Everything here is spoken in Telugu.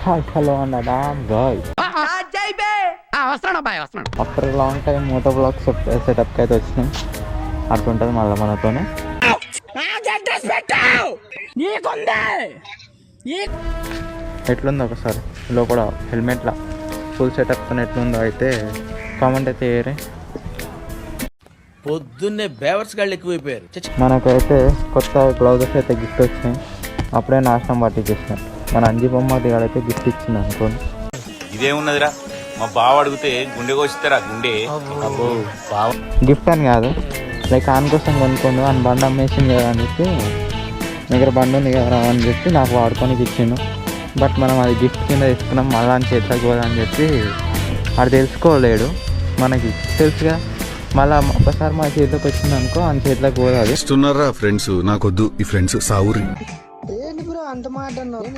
హాయ్ హలో అన్నడా బాయ్ after long time moto blog సెటప్కి అయితే వచ్చినాం. అట్లుంటుంది మళ్ళీ మనతోనే. ఎట్లుందో ఒకసారి లోపల హెల్మెట్లా ఫుల్ సెటప్తో ఎట్లుందో అయితే కామెంట్ అయితే ఏరే. పొద్దున్నే బేవర్స్ గాళ్ళు ఎక్కువైపోయారు. మనకైతే కొత్త గ్లౌజెస్ అయితే గిఫ్ట్ వచ్చినాయి. అప్పుడే నాశనం పట్టించేసినాం. మన అంజి బొమ్మ దిగాడైతే గిఫ్ట్ ఇచ్చింది అనుకోండి. ఇదేమున్నదిరా, మా బావ అడిగితే గుండె కోసిస్తారా? గుండె అబ్బో బావ గిఫ్ట్ అని కాదు, లైక్ ఆన్ కోసం కొనుక్కోండు అని బండి అమ్మేసింది కదా అని చెప్పి, దగ్గర బండి ఉంది కదా అని చెప్పి నాకు వాడుకోనికి ఇచ్చిండు. బట్ మనం అది గిఫ్ట్ కింద తీసుకున్నాం, మళ్ళీ అని చేతిలోకి పోదని చెప్పి అది తెలుసుకోలేడు. మనకి తెలుసుగా, మళ్ళీ ఒకసారి మా చేతిలోకి వచ్చింది అనుకో అని చేతిలోకి పోదు. అది ఇస్తున్నారా ఫ్రెండ్స్, నాకొద్దు ఈ ఫ్రెండ్స్ సావురి. ఏంటి బ్రో అంత మాట అన్నావు?